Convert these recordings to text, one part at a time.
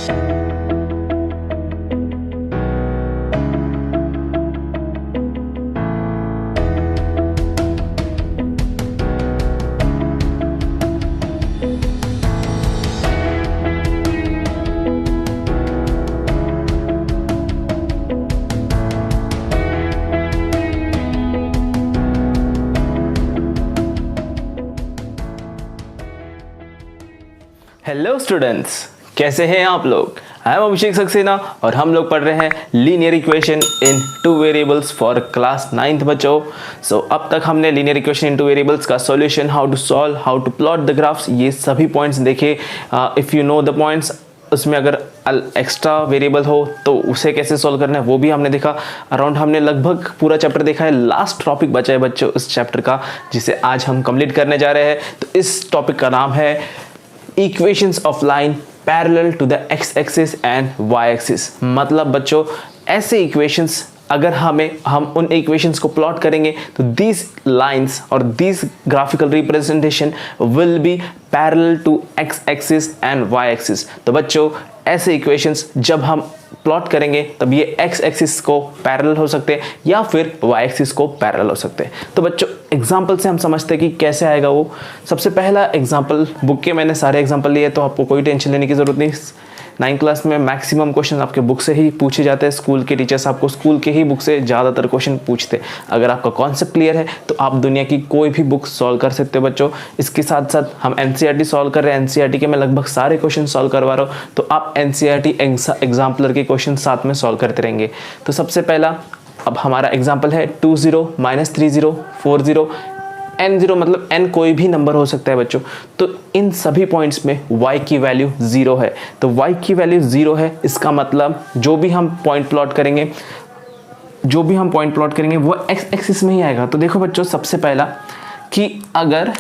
Hello students, कैसे हैं आप लोग। आई एम अभिषेक सक्सेना और हम लोग पढ़ रहे हैं linear equation in two variables for class 9th बच्चों। सो अब तक हमने linear equation in two variables का solution, how to solve, how to plot the graphs, ये सभी पॉइंट्स देखे। If you know the points, उसमें अगर एक्स्ट्रा वेरिएबल हो तो उसे कैसे सॉल्व करना है वो भी हमने देखा। अराउंड हमने लगभग पूरा चैप्टर देखा है। लास्ट टॉपिक बचा है बच्चों इस चैप्टर का, जिसे आज हम कंप्लीट करने जा रहे हैं। तो इस टॉपिक का नाम है equations of line parallel to the X axis and Y axis. मतलब बच्चों, ऐसे इक्वेशंस अगर हम उन इक्वेशंस को प्लॉट करेंगे तो these लाइंस और these graphical representation will be parallel to X axis and Y axis. तो बच्चों, ऐसे इक्वेशंस जब हम प्लॉट करेंगे तब ये एक्स एक्सिस को पैरेलल हो सकते हैं या फिर वाई एक्सिस को पैरेलल हो सकते हैं। तो बच्चों, एग्जांपल से हम समझते हैं कि कैसे आएगा वो। सबसे पहला एग्जांपल, बुक के मैंने सारे एग्जांपल लिए तो आपको कोई टेंशन लेने की जरूरत नहीं। 9th क्लास में मैक्सिमम क्वेश्चन आपके बुक से ही पूछे जाते हैं। स्कूल के टीचर्स आपको स्कूल के ही बुक से ज़्यादातर क्वेश्चन पूछते हैं। अगर आपका कॉन्सेप्ट क्लियर है तो आप दुनिया की कोई भी बुक सॉल्व कर सकते हो बच्चों। इसके साथ साथ हम एनसीईआरटी सॉल्व कर रहे हैं। एनसीईआरटी के मैं लगभग सारे क्वेश्चन सॉल्व करवा रहा हूँ, तो आप एनसीईआरटी एग्जाम्पलर के क्वेश्चन साथ में सॉल्व करते रहेंगे। तो सबसे पहला अब हमारा एग्जाम्पल है 20 - 30 40 n0, मतलब n कोई भी नंबर हो सकता है बच्चों। तो इन सभी पॉइंट्स में y की वैल्यू 0 है। तो y की वैल्यू 0 है, इसका मतलब जो भी हम पॉइंट प्लॉट करेंगे वो x एक्सिस में ही आएगा। तो देखो बच्चों, सबसे पहला कि अगर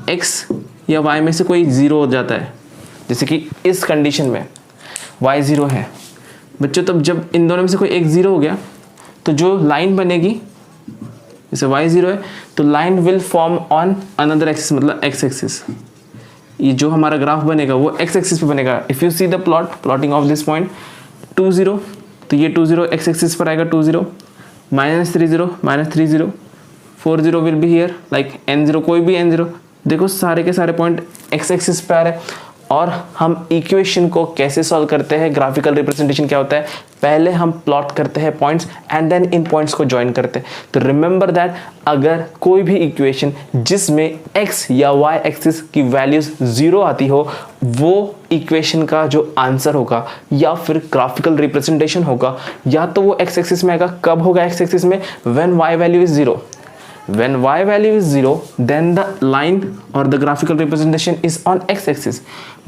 x या y में से कोई 0 हो जाता है, जैसे कि इस कंडीशन में y 0 है बच्चों, तब जब इन दोनों में से कोई एक 0 हो गया तो जो लाइन बनेगी, जैसे y 0 है तो line will form on another axis, मतलब x एक्सिस। ये जो हमारा ग्राफ बनेगा वो x एक्सिस पे बनेगा। If you see the plotting of this point 20, तो ये 20 x एक्सिस पर आएगा, 20 -30 -30 40 will be here, like n0, कोई भी n0। देखो सारे के सारे पॉइंट x एक्सिस पे आ रहे हैं। और हम इक्वेशन को कैसे सॉल्व करते हैं, ग्राफिकल रिप्रेजेंटेशन क्या होता है, पहले हम प्लॉट करते हैं पॉइंट्स एंड देन इन पॉइंट्स को ज्वाइन करते हैं। तो रिमेंबर दैट, अगर कोई भी इक्वेशन जिसमें x या y एक्सिस की वैल्यूज 0 आती हो, वो इक्वेशन का जो आंसर होगा या फिर ग्राफिकल रिप्रेजेंटेशन होगा, या तो वो x एक्सिस में आएगा। कब होगा x एक्सिस में? When y value is 0। When y value is 0, then the line or the graphical representation is on x axis.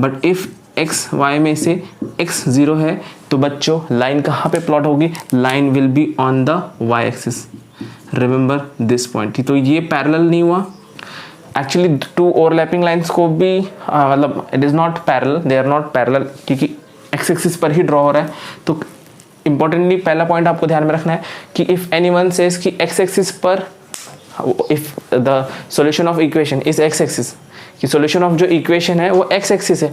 But if x y में से x 0 है तो बच्चों लाइन कहाँ पे प्लॉट होगी? Line will be on the y axis. Remember this point. तो ये पैरेलल नहीं हुआ। Actually two overlapping lines को भी मतलब it is not parallel, they are not parallel, क्योंकि x axis पर ही ड्रॉ हो रहा है। तो इम्पोर्टेंटली पहला पॉइंट आपको ध्यान में रखना है कि if anyone says कि x axis पर, if the solution of equation is x axis, कि solution of जो equation है वो x axis है,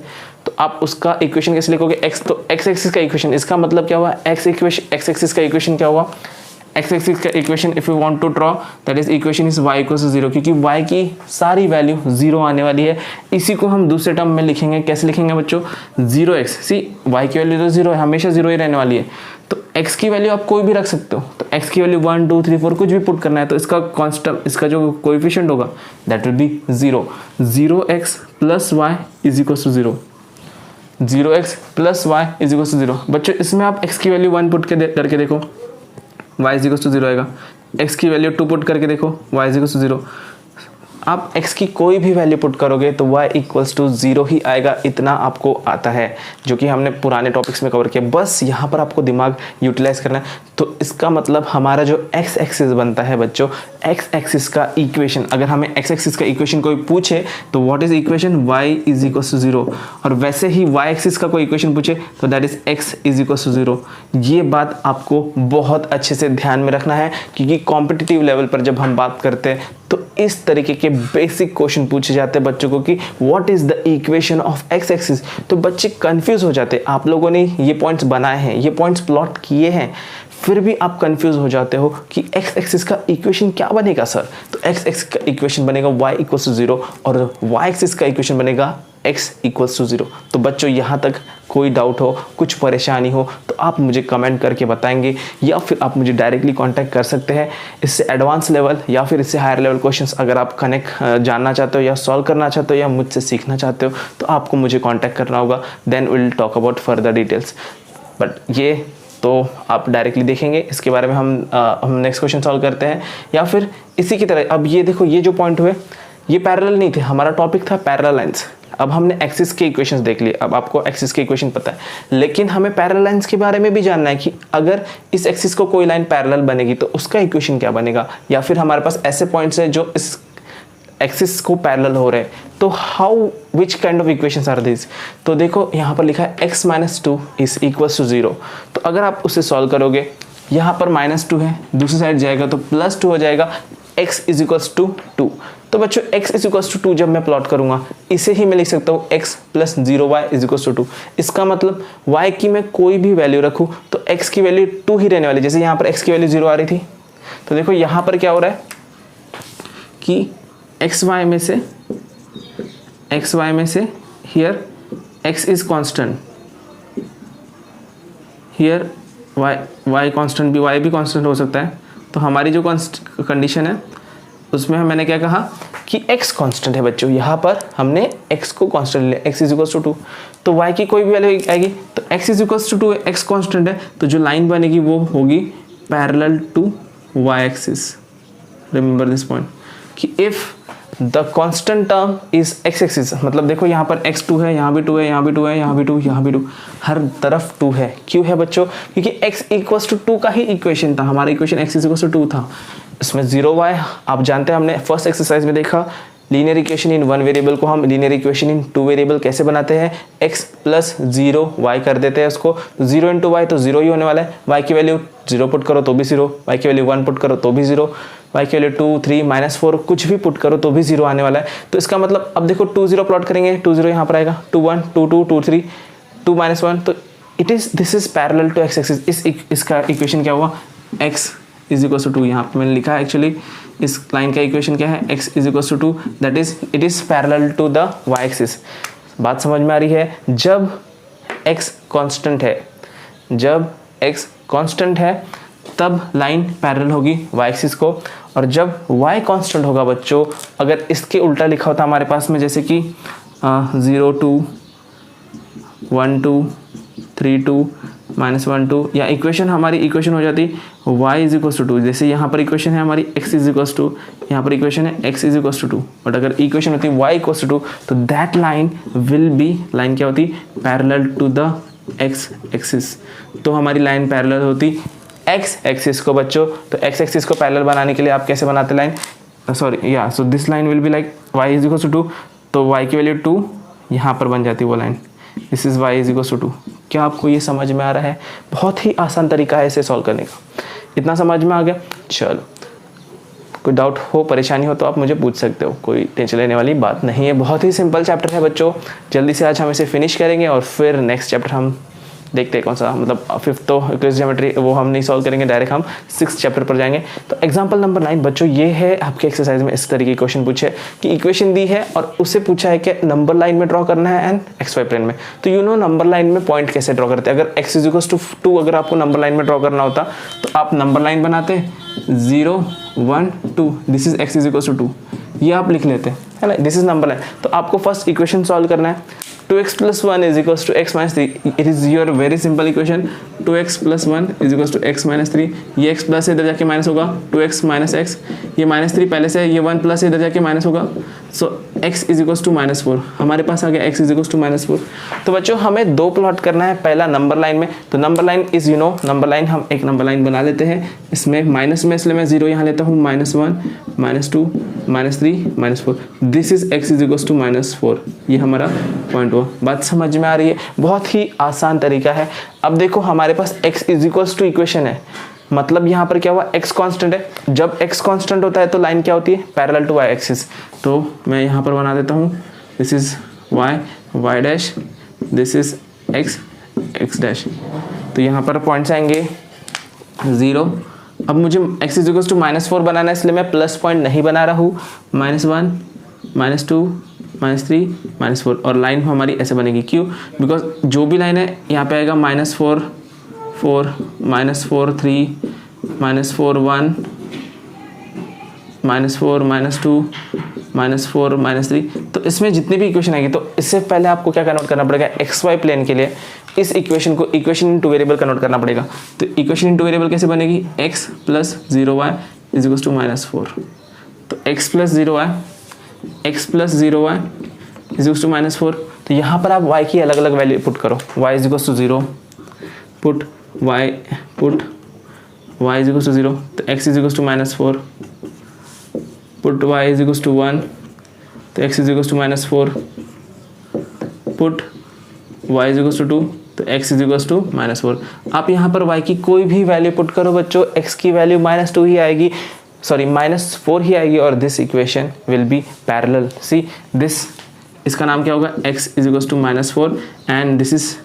तो आप उसका equation कैसे लिखोगे? x, तो x axis का equation, इसका मतलब क्या हुआ? x axis का equation क्या हुआ? x axis का equation if you want to draw, that is equation is y equals to 0, क्योंकि y की सारी वैल्यू 0 आने वाली है। इसी को हम दूसरे टर्म में लिखेंगे। कैसे लिखेंगे बच्चों? 0x, सी y की वैल्यू तो 0 है, हमेशा 0 ही रहने वाली है। तो x की वैल्यू आप कोई भी रख सकते हो। तो x की वैल्यू 1 2 3 4 कुछ भी पुट करना है, तो इसका कांस्टेंट, इसका जो कोएफिशिएंट होगा that will be 0। 0x + y is equal to 0। 0x + y is equal to 0। बच्चों, इसमें आप x की वैल्यू 1 पुट करके देखो, y इज इक्वल टू 0 आएगा। x की वैल्यू 2 पुट करके देखो, y इज इक्वल टू 0। आप x की कोई भी वैल्यू पुट करोगे तो y इक्वल्स टू 0 ही आएगा। इतना आपको आता है, जो कि हमने पुराने टॉपिक्स में कवर किया। बस यहाँ पर आपको दिमाग यूटिलाइज करना है। तो इसका मतलब हमारा जो x एक्सिस बनता है बच्चों, x एक्सिस का इक्वेशन, अगर हमें x एक्सिस का इक्वेशन कोई पूछे तो what is equation? y is equals to 0। और वैसे ही y एक्सिस का कोई इक्वेशन पूछे तो that is x is equals to 0। ये बात आपको बहुत अच्छे से ध्यान में रखना है, क्योंकि कॉम्पिटिटिव लेवल पर जब हम बात करते हैं तो इस तरीके के बेसिक क्वेश्चन पूछे जाते हैं बच्चों को कि what is the equation of x axis. तो बच्चे कंफ्यूज हो जाते हैं। आप लोगों ने ये पॉइंट्स बनाए हैं, ये पॉइंट्स प्लॉट किए हैं, फिर भी आप कंफ्यूज हो जाते हो कि एक्स एक्सिस का इक्वेशन क्या बनेगा सर। तो एक्स एक्सिस का इक्वेशन बनेगा y इक्वल्स टू 0 और y एक्सिस का इक्वेशन बनेगा x इक्वल्स टू 0। तो बच्चों यहाँ तक कोई डाउट हो, कुछ परेशानी हो तो आप मुझे कमेंट करके बताएंगे, या फिर आप मुझे डायरेक्टली कांटेक्ट कर सकते हैं। इससे एडवांस लेवल या फिर इससे हायर लेवल क्वेश्चंस अगर आप कनेक्ट जानना चाहते हो या सॉल्व करना चाहते हो या मुझसे सीखना चाहते हो तो आपको मुझे कॉन्टैक्ट करना होगा। Then will talk about further details. But ये तो आप डायरेक्टली देखेंगे, इसके बारे में हम नेक्स्ट क्वेश्चन सॉल्व करते हैं। या फिर इसी की तरह अब ये देखो, ये जो पॉइंट हुए ये पैरेलल नहीं थे, हमारा टॉपिक था पैरेलल लाइंस। अब हमने एक्सिस के इक्वेशंस देख लिए, अब आपको एक्सिस के इक्वेशन पता है, लेकिन हमें पैरेलल लाइंस के बारे में भी जानना है कि अगर इस एक्सिस को कोई लाइन पैरेलल बनेगी तो उसका इक्वेशन क्या बनेगा। या फिर हमारे पास ऐसे पॉइंट्स हैं जो इस एक्सिस को पैरेलल हो रहे हैं, तो how which kind of equations are this. तो देखो यहाँ पर लिखा है x minus 2 is equals to 0। तो अगर आप उसे सॉल्व करोगे, यहाँ पर -2 है, दूसरी साइड जाएगा तो +2 हो जाएगा, x इज इक्वल्स टू 2। तो बच्चों x इज इक्वल्स टू 2 जब मैं प्लॉट करूंगा, इसे ही मैं लिख सकता हूँ x plus 0y is equals to 2। इसका मतलब y की मैं कोई भी वैल्यू रखूँ तो x की वैल्यू 2 ही रहने वाली। जैसे यहाँ पर x की वैल्यू 0 आ रही थी, तो देखो यहाँ पर क्या हो रहा है कि xy में से here x is constant, here y constant भी, y भी कांस्टेंट हो सकता है। तो हमारी जो कंडीशन है उसमें मैंने क्या कहा कि x कांस्टेंट है बच्चों। यहाँ पर हमने x को कांस्टेंट लिया, x इज इक्वल्स टू 2। तो y की कोई भी वैल्यू आएगी तो x is equals to 2, x constant है, तो जो लाइन बनेगी वो होगी parallel to y axis. Remember this point कि if the constant term is x axis, मतलब देखो यहाँ पर x2 है, यहाँ भी 2 है, यहाँ भी 2 है, यहाँ भी 2, यहाँ भी 2, हर तरफ 2 है। क्यों है बच्चों? क्योंकि x इक्वल्स टू 2 का ही इक्वेशन था, हमारा इक्वेशन x इक्वल्स टू 2 था। इसमें 0y आप जानते हैं, हमने फर्स्ट एक्सरसाइज में देखा लीनियर इक्वेशन इन 1 वेरिएबल को हम लीनियर इक्वेशन इन 2 वेरिएबल कैसे बनाते हैं। x प्लस 0y कर देते हैं उसको, 0 इंटू वाई तो 0 ही होने वाला है। y की वैल्यू 0 पुट करो तो भी 0, y की वैल्यू 1 पुट करो तो भी 0, y की वैल्यू 2, 3, -4 कुछ भी पुट करो तो भी 0 आने वाला है। तो इसका मतलब अब देखो 2 0 प्लॉट करेंगे, 2 0 यहाँ पर आएगा, 2 1, 2 2, 2 3, 2 -1, तो this is parallel to x axis. इसका इक्वेशन क्या हुआ, x इज इक्वल टू 2। यहाँ पर मैंने लिखा है एक्चुअली इस लाइन का इक्वेशन क्या है, x is equal to 2, that is it is parallel to the y axis. बात समझ में आ रही है? जब x कांस्टेंट है, जब x कांस्टेंट है तब लाइन पैरेलल होगी y एक्सिस को, और जब y कांस्टेंट होगा बच्चों, अगर इसके उल्टा लिखा होता हमारे पास में जैसे कि 0 2 1 2 3 2 -1 2, या इक्वेशन हमारी इक्वेशन हो जाती y इज इक्वल्स टू 2। जैसे यहाँ पर इक्वेशन है हमारी x इज इक्वल्स टू, यहाँ पर इक्वेशन है x is equals to 2, but अगर इक्वेशन होती y इक्वल्स टू 2 तो that line will be, line क्या होती, parallel to the x axis. तो हमारी लाइन पैरेलल होती x एक्सिस को बच्चों। तो x एक्सिस को पैरेलल बनाने के लिए आप कैसे बनाते लाइन, सॉरी या so this line will be like y is equals to 2, तो y की वैल्यू 2 यहाँ पर बन जाती है वो line, this is y is equals to 2। क्या आपको ये समझ में आ रहा है? बहुत ही आसान तरीका है इसे सॉल्व करने का। इतना समझ में आ गया? चलो, कोई डाउट हो, परेशानी हो तो आप मुझे पूछ सकते हो, कोई टेंशन लेने वाली बात नहीं है। बहुत ही सिंपल चैप्टर है बच्चों। जल्दी से आज हम इसे फिनिश करेंगे और फिर नेक्स्ट चैप्टर हम देखते हैं कौन सा, मतलब 5th तो यूक्लिड ज्योमेट्री वो हम नहीं सॉल्व करेंगे, डायरेक्ट हम 6th चैप्टर पर जाएंगे। तो एग्जांपल नंबर 9 बच्चों, ये है आपके एक्सरसाइज में इस तरीके के क्वेश्चन पूछे कि इक्वेशन दी है और उससे पूछा है कि नंबर लाइन में ड्रॉ करना है एंड XY प्लेन में। तो यू नो नंबर लाइन में पॉइंट कैसे ड्रॉ करते हैं। अगर x इज इक्वल्स टू 2 अगर आपको नंबर लाइन में ड्रॉ करना होता तो आप नंबर लाइन बनाते 0 1 2, this is x is equals to 2, ये आप लिख लेते हैं, है ना, दिस इज नंबर लाइन। तो आपको फर्स्ट इक्वेशन सॉल्व करना है, 2x plus 1 is equals to x minus 3. It is your very simple equation. 2x plus 1 is equals to x minus 3. ये x प्लस इधर जाके माइनस होगा, 2x माइनस x, ये -3 पहले से है, ये 1 प्लस इधर जाके माइनस होगा, सो x इज इक्वल्स टू -4। हमारे पास आ गया x इज इक्वल्स टू -4। तो बच्चों हमें दो प्लॉट करना है, पहला नंबर लाइन में। तो number line is you know number line, हम एक नंबर लाइन बना लेते हैं। इसमें माइनस में इसलिए मैं 0 यहाँ लेता हूँ, -1 -2 -3 -4, this is x is equals to -4। ये हमारा पॉइंट हुआ। बात समझ में आ रही है? बहुत ही आसान तरीका है। अब देखो हमारे पास x is equals to equation है, मतलब यहाँ पर क्या हुआ, x कांस्टेंट है। जब x कांस्टेंट होता है तो लाइन क्या होती है, पैरेलल टू y एक्सिस। तो मैं यहाँ पर बना देता हूँ, this is y dash, this is x dash. तो यहाँ पर पॉइंट्स आएंगे 0। अब मुझे x इज इक्वल टू -4 बनाना है, इसलिए मैं प्लस पॉइंट नहीं बना रहा हूँ। -1 -2 -3 -4, और लाइन हमारी ऐसे बनेगी। क्यों? बिकॉज जो भी लाइन है यहाँ पे आएगा -4 4 -4 3 -4 1 -4 -2 -4 -3। तो इसमें जितनी भी इक्वेशन आएगी, तो इससे पहले आपको क्या कन्वर्ट करना पड़ेगा, XY प्लेन के लिए इस इक्वेशन को इक्वेशन इनटू वेरिएबल कन्वर्ट करना पड़ेगा। तो इक्वेशन इनटू वेरिएबल कैसे बनेगी, x + 0y is equal to -4। तो x + 0y is equal to -4। तो यहाँ पर आप y की अलग अलग वैल्यू पुट करो, y is equal to 0, put y is equal to 0, तो x is equal to -4, put y is equal to 1, तो x is equal to -4, put y is equal to 2, तो x इज इक्वल टू -4। आप यहाँ पर y की कोई भी value put करो बच्चों, x की वैल्यू -2 ही आएगी, सॉरी -4 ही आएगी, और this equation will be parallel. See this, इसका नाम क्या होगा, x is equal to -4 and this is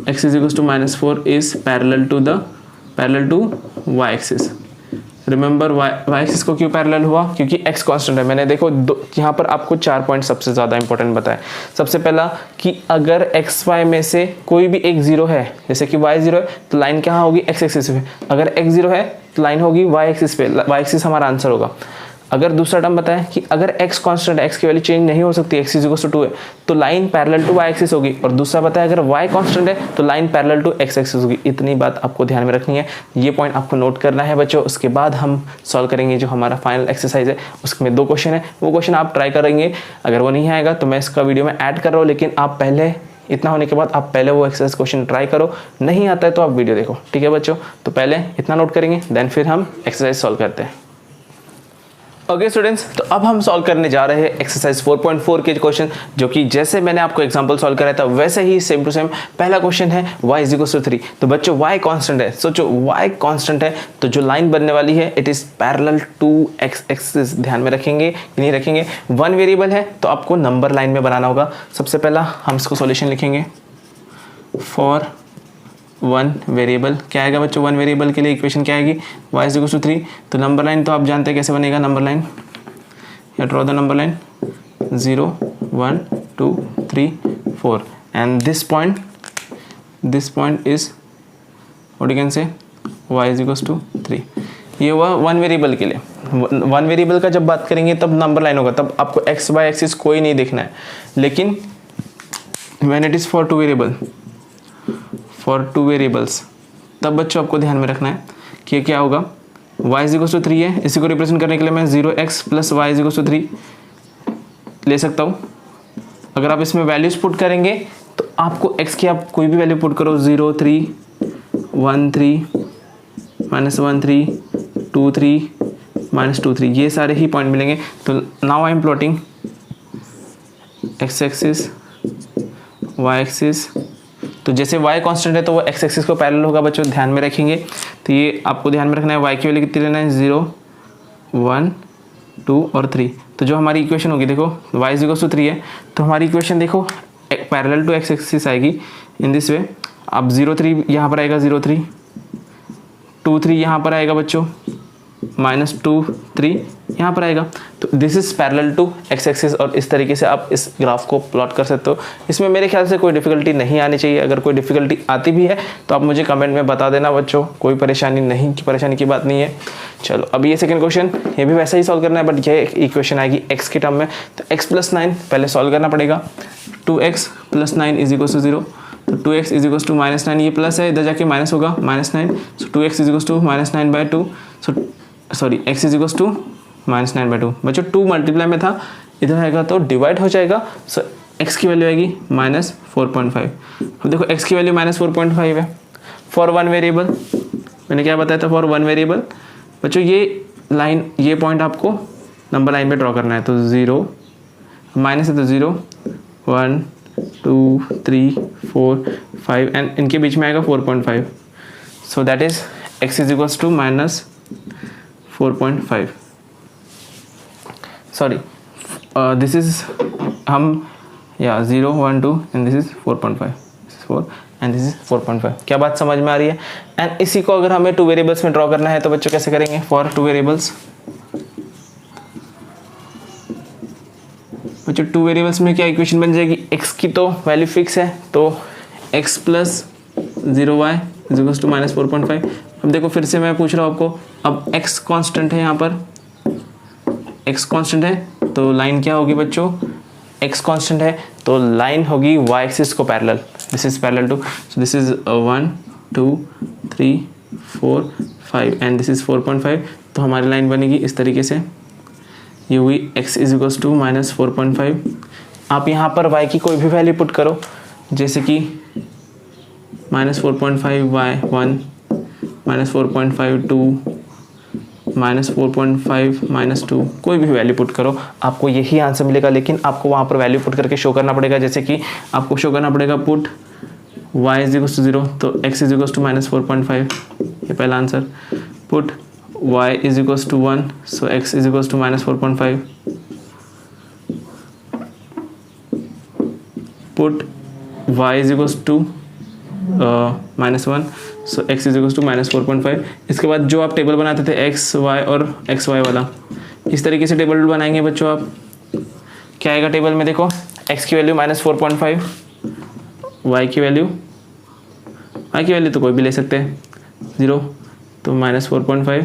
x is equal to -4 is parallel to y axis. Remember y axis को क्यों पैरेलल हुआ, क्योंकि x कांस्टेंट है। मैंने देखो यहाँ पर आपको 4 पॉइंट सबसे ज़्यादा इंपॉर्टेंट बताए। सबसे पहला कि अगर x y में से कोई भी एक 0 है, जैसे कि y 0 है तो लाइन कहाँ होगी, x एक्सिस पे। अगर x 0 है तो लाइन होगी y एक्सिस पे, y एक्सिस हमारा आंसर होगा। अगर दूसरा टर्म बताया कि अगर x कांस्टेंट है, x की वैल्यू चेंज नहीं हो सकती, x इज इक्वल टू 2 है, तो line parallel to y axis होगी। और दूसरा बताया अगर y कांस्टेंट है तो line parallel to x axis होगी। इतनी बात आपको ध्यान में रखनी है, ये पॉइंट आपको नोट करना है बच्चों। उसके बाद हम सॉल्व करेंगे जो हमारा फाइनल एक्सरसाइज है, उसमें 2 क्वेश्चन है, वो क्वेश्चन आप ट्राई करेंगे। अगर वो नहीं आएगा तो मैं इसका वीडियो में ऐड कर रहा हूँ, लेकिन आप पहले, इतना होने के बाद आप पहले वो एक्सरसाइज क्वेश्चन ट्राई करो, नहीं आता है तो आप वीडियो देखो, ठीक है बच्चों। तो पहले इतना नोट करेंगे, देन फिर हम एक्सरसाइज सॉल्व करते हैं। ओके स्टूडेंट्स, तो अब हम सॉल्व करने जा रहे हैं एक्सरसाइज 4.4 के क्वेश्चन, जो कि जैसे मैंने आपको एग्जांपल सॉल्व कराया था वैसे ही सेम टू सेम। पहला क्वेश्चन है y इज इक्वल टू 3। तो बच्चों y कांस्टेंट है, सोचो y कांस्टेंट है तो जो लाइन बनने वाली है it is parallel to x axis. ध्यान में रखेंगे कि नहीं रखेंगे, 1 वेरिएबल है तो आपको नंबर लाइन में बनाना होगा। सबसे पहला हम इसको सॉल्यूशन लिखेंगे, फॉर 1 वेरिएबल। क्या आएगा बच्चों, 1 वेरिएबल के लिए इक्वेशन क्या आएगी, y इज इक्वल टू 3। तो नंबर लाइन तो आप जानते हैं कैसे बनेगा, नंबर लाइन, या draw the number line 0 1 2 3 4 and this point is what you can say y is equal to 3। ये हुआ 1 वेरिएबल के लिए। 1 वेरिएबल का जब बात करेंगे तब नंबर लाइन होगा, तब आपको x y एक्सिस कोई नहीं देखना है। लेकिन when it is for 2 variables, तब बच्चों आपको ध्यान में रखना है कि क्या होगा, y इज इक्वल टू 3 है, इसी को रिप्रेजेंट करने के लिए मैं 0x plus y is equal to 3 ले सकता हूँ। अगर आप इसमें वैल्यूज पुट करेंगे तो आपको x की आप कोई भी वैल्यू पुट करो, 0 3 1 3 -1 3 2 3 -2 3, ये सारे ही पॉइंट मिलेंगे। तो now I am plotting x axis y axis. तो जैसे y कांस्टेंट है तो वो x एक्सिस को पैरेलल होगा बच्चों, ध्यान में रखेंगे। तो ये आपको ध्यान में रखना है, y की वैल्यू कितनी लेना है, 0 1 2 और 3। तो जो हमारी इक्वेशन होगी, देखो y इज इक्वल टू 3 है, तो हमारी इक्वेशन देखो पैरेलल टू x एक्सिस आएगी इन दिस वे। अब 0 3 यहाँ पर आएगा, 0 3 2 3 यहाँ पर आएगा बच्चों, -2 3 यहाँ पर आएगा। तो this is parallel to x axis, और इस तरीके से आप इस ग्राफ को प्लॉट कर सकते हो। इसमें मेरे ख्याल से कोई डिफिकल्टी नहीं आनी चाहिए। अगर कोई डिफिकल्टी आती भी है तो आप मुझे कमेंट में बता देना बच्चों, कोई परेशानी की बात नहीं है। चलो अब ये सेकंड क्वेश्चन, ये भी वैसा ही सॉल्व करना है, बट ये इक्वेशन आएगी x के टर्म में। तो x + 9 पहले सॉल्व करना पड़ेगा। 2x + 9 is equal to 0। तो 2x इज इक्वल टू -9, ये प्लस है, इधर जाके माइनस होगा, -9। So 2x is equal to -9/2। Sorry x is equal to -9/2। बच्चों 2 मल्टीप्लाई में था, इधर आएगा तो डिवाइड हो जाएगा। सो x की वैल्यू आएगी -4.5। अब देखो x की वैल्यू -4.5 है फॉर 1 वेरिएबल। मैंने क्या बताया था, फॉर 1 वेरिएबल। बच्चों ये लाइन, ये पॉइंट आपको नंबर लाइन पे ड्रॉ करना है। तो 0 माइनस है तो 0 1 2 3 4 5 एंड इनके बीच में आएगा 4.5। So that is x is equals to minus 4.5, sorry this is हम 0 1 2 and this is 4.5, 4 and this is 4.5। क्या बात समझ में आ रही है? एंड इसी को अगर हमें 2 वेरिएबल्स में ड्रॉ करना है तो बच्चों कैसे करेंगे? फॉर 2 वेरिएबल्स, बच्चों 2 वेरिएबल्स में क्या इक्वेशन बन जाएगी? x की तो वैल्यू फिक्स है तो x plus 0y is equal to minus 4.5। अब देखो फिर से मैं पूछ रहा हूँ आपको, अब x कांस्टेंट है, यहाँ पर x कांस्टेंट है तो लाइन क्या होगी बच्चों? x कांस्टेंट है तो लाइन होगी y एक्सिस को parallel, this is parallel to, so this is 1 2 3 4 5 and this is 4.5। तो हमारी लाइन बनेगी इस तरीके से, ये हुई x is equal to minus 4.5। आप यहाँ पर y की कोई भी वैल्यू पुट करो, जैसे कि minus 4.5 y1, minus 4.5 2, minus 4.5 minus 2, कोई भी वैल्यू पुट करो आपको यही आंसर मिलेगा। लेकिन आपको वहाँ पर वैल्यू पुट करके शो करना पड़ेगा, जैसे कि आपको शो करना पड़ेगा put y is equal to 0 तो x is equal to minus 4.5, ये पहला answer. Put y is equal to 1 so x is equal to minus 4.5। Put y is equal to minus 1 so x is equal to minus 4.5। इसके बाद जो आप table बनाते थे x y और x y वाला, इस तरीके से टेबल बनाएंगे बच्चों आप। क्या आएगा टेबल में? देखो x की वैल्यू माइनस 4.5, y की वैल्यू तो कोई भी ले सकते हैं 0 तो माइनस 4.5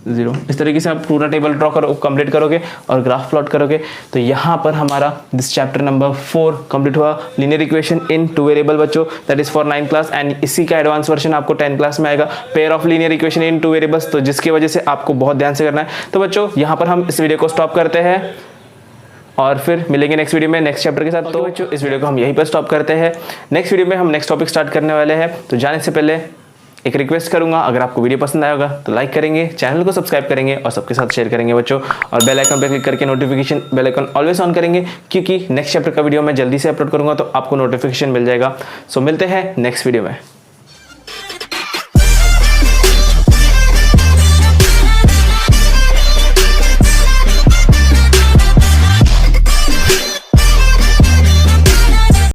0। इस तरीके से आप पूरा टेबल ड्रॉ करो, कंप्लीट करोगे और ग्राफ प्लॉट करोगे। तो यहाँ पर हमारा दिस चैप्टर नंबर 4 कंप्लीट हुआ, लीनियर इक्वेशन इन 2 वेरिएबल बच्चों, that is for 9th class. And इसी का एडवांस वर्जन आपको 10th क्लास में आएगा, pair of linear equation in 2 variables, तो जिसकी वजह से आपको बहुत ध्यान से करना है। तो बच्चों यहाँ पर हम इस वीडियो को स्टॉप करते हैं और फिर मिलेंगे नेक्स्ट वीडियो में नेक्स्ट चैप्टर के साथ। तो बच्चों इस वीडियो को हम यहीं पर स्टॉप करते हैं, नेक्स्ट वीडियो में हम नेक्स्ट टॉपिक स्टार्ट करने वाले हैं। तो जाने से पहले एक रिक्वेस्ट करूंगा, अगर आपको वीडियो पसंद आया होगा तो लाइक करेंगे, चैनल को सब्सक्राइब करेंगे और सबके साथ शेयर करेंगे बच्चों, और बेल आइकन पर क्लिक करके notification bell icon always on करेंगे, क्योंकि नेक्स्ट चैप्टर का वीडियो मैं जल्दी से अपलोड करूंगा तो आपको नोटिफिकेशन मिल जाएगा। सो मिलते हैं नेक्स्ट वीडियो में।